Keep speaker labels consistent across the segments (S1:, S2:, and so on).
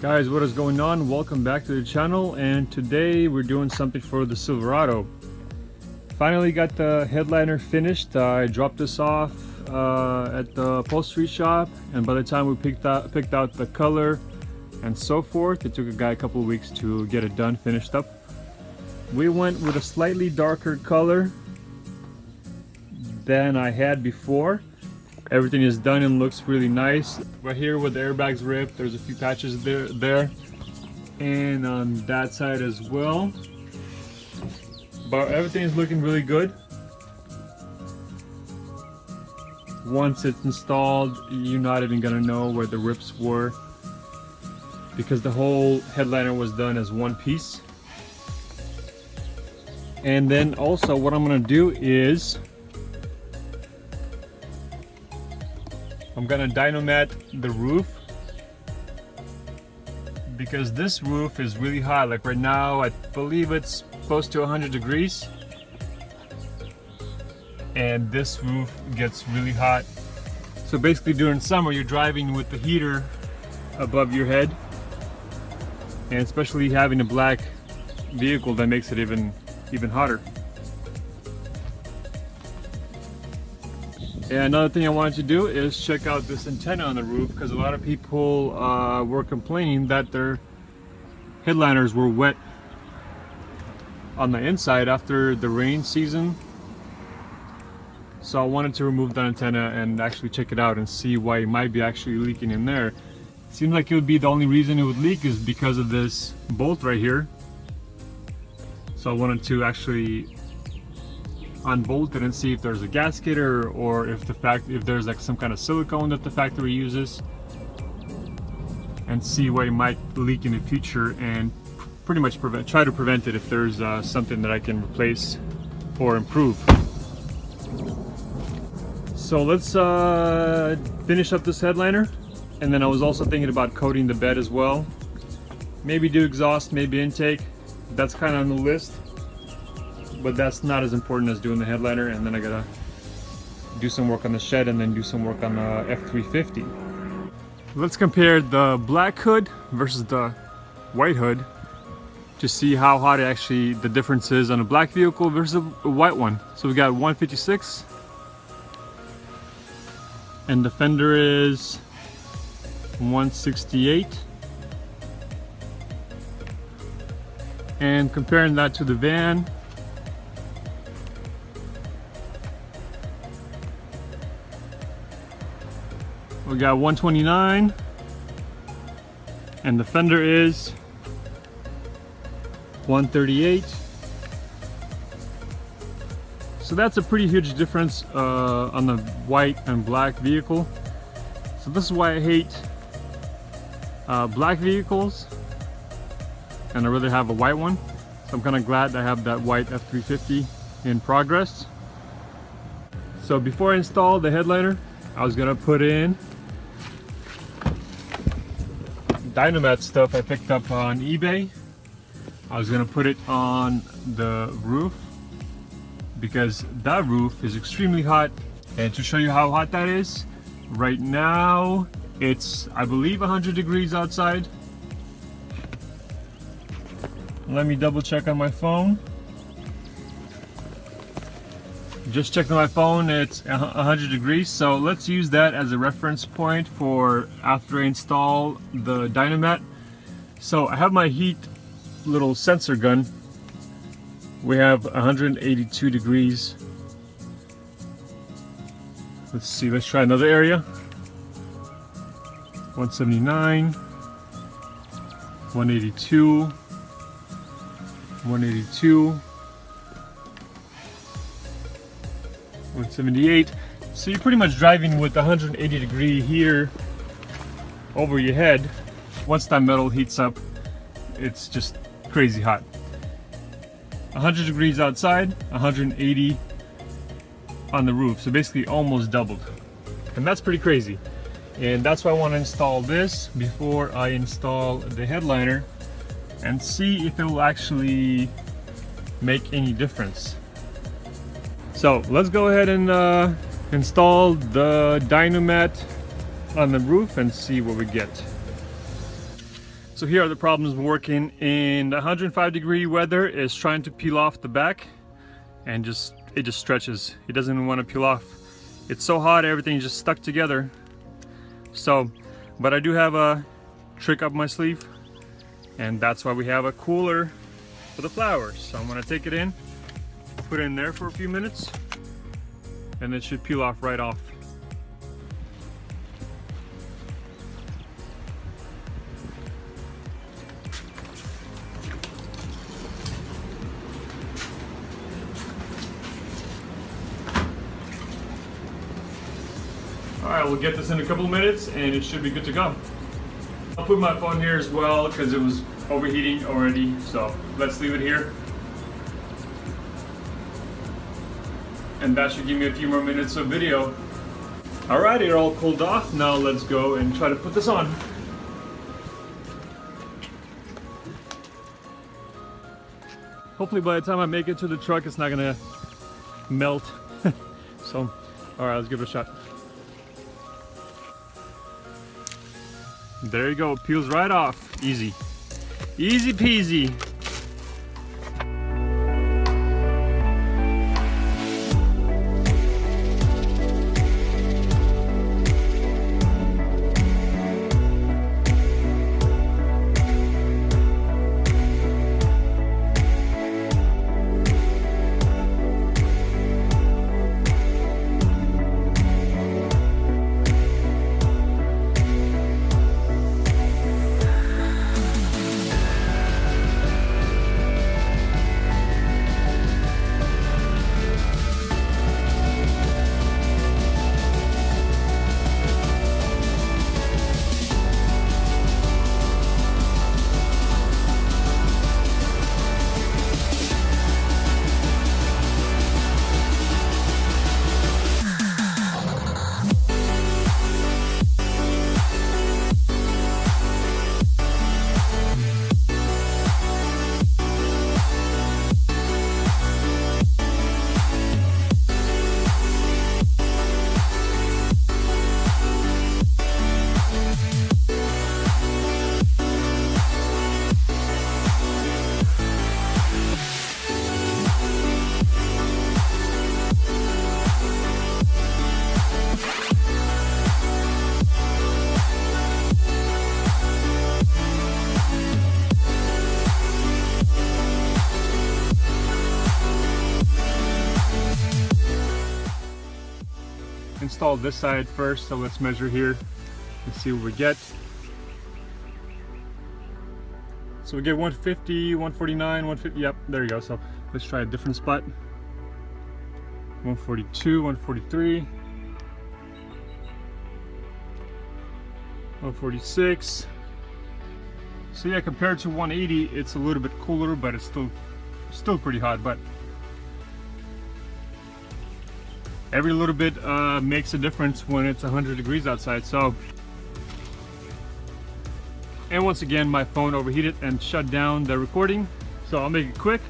S1: Guys, what is going on? Welcome back to the channel, and today we're doing something for the Silverado. Finally got the headliner finished. I dropped this off at the upholstery shop, and by the time we picked out the color and so forth, it took a guy a couple of weeks to get it done, finished up. We went with a slightly darker color than I had before. Everything is done and looks really nice. Right here where the airbags ripped, there's a few patches there, and on that side as well. But everything is looking really good. Once it's installed, you're not even gonna know where the rips were, because the whole headliner was done as one piece. And then also what I'm gonna do is I'm gonna Dynamat the roof, because this roof is really hot. Like right now, I believe it's close to 100 degrees, and this roof gets really hot. So basically during summer, you're driving with the heater above your head, and especially having a black vehicle, that makes it even hotter. And another thing I wanted to do is check out this antenna on the roof, because a lot of people were complaining that their headliners were wet on the inside after the rain season. So I wanted to remove that antenna and actually check it out and see why it might be actually leaking in there. Seems like it would be the only reason it would leak is because of this bolt right here. So I wanted to actually unbolt it and see if there's a gasket or if there's like some kind of silicone that the factory uses, and see why it might leak in the future, and pretty much try to prevent it if there's something that I can replace or improve. So let's finish up this headliner, and then I was also thinking about coating the bed as well. Maybe do exhaust, maybe intake. That's kind of on the list, but that's not as important as doing the headliner. And then I gotta do some work on the shed and then do some work on the F350. Let's compare the black hood versus the white hood to see how hot the difference is on a black vehicle versus a white one. So we got 156, and the Fender is 168. And comparing that to the van, we got 129, and the Fender is 138. So that's a pretty huge difference on the white and black vehicle. So this is why I hate black vehicles, and I'd rather have a white one. So I'm kind of glad I have that white F350 in progress. So before I install the headliner, I was gonna put in Dynamat stuff I picked up on eBay. I was gonna put it on the roof, because that roof is extremely hot. And to show you how hot that is, right now it's, I believe, 100 degrees outside. Let me double check on my phone. Just checked on my phone, it's 100 degrees. So let's use that as a reference point for after I install the Dynamat. So I have my heat little sensor gun. We have 182 degrees. Let's see, let's try another area. 179, 182, 182, 178. So you're pretty much driving with 180 degree here over your head. Once that metal heats up, it's just crazy hot. 100 degrees outside, 180 on the roof. So basically almost doubled. And that's pretty crazy. And that's why I want to install this before I install the headliner, and see if it will actually make any difference. So let's go ahead and install the Dynamat on the roof and see what we get. So here are the problems working in the 105-degree weather. Is trying to peel off the back and it just stretches. It doesn't even want to peel off. It's so hot, everything's just stuck together. So, but I do have a trick up my sleeve, and that's why we have a cooler for the flowers. So I'm gonna take it in, put it in there for a few minutes, and it should peel off right off. Alright, we'll get this in a couple of minutes and it should be good to go. I'll put my phone here as well because it was overheating already, so let's leave it here. And that should give me a few more minutes of video. Alright, it all cooled off. Now let's go and try to put this on. Hopefully by the time I make it to the truck, it's not gonna melt. So, alright, let's give it a shot. There you go, it peels right off. Easy. Easy peasy. Install this side first, so let's measure here and see what we get. So we get 150, 149, 150, yep, there you go. So let's try a different spot. 142, 143, 146. So yeah, compared to 180, it's a little bit cooler, but it's still pretty hot. But every little bit makes a difference when it's 100 degrees outside. So, and once again, my phone overheated and shut down the recording, so I'll make it quick.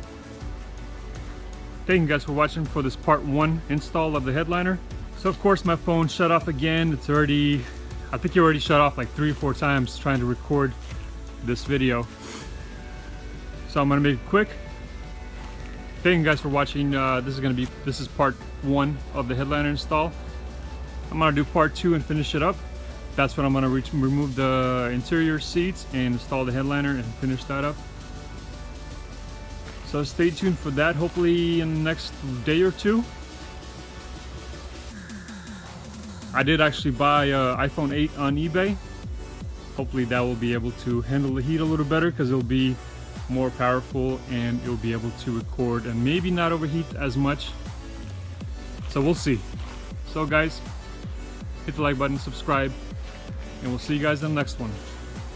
S1: Thank you guys for watching for this part 1 install of the headliner. So of course my phone shut off again. It's already, I think it already shut off like 3 or 4 times trying to record this video. So I'm gonna make it quick. Thank you guys for watching. This is part 1 of the headliner install. I'm gonna do part 2 and finish it up. That's when I'm gonna remove the interior seats and install the headliner and finish that up. So stay tuned for that, hopefully in the next day or 2. I did actually buy an iPhone 8 on eBay. Hopefully that will be able to handle the heat a little better because it'll be more powerful and it'll be able to record and maybe not overheat as much. So we'll see. So guys, hit the like button, subscribe, and we'll see you guys in the next one.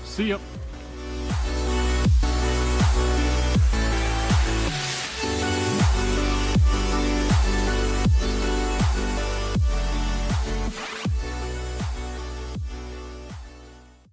S1: See ya.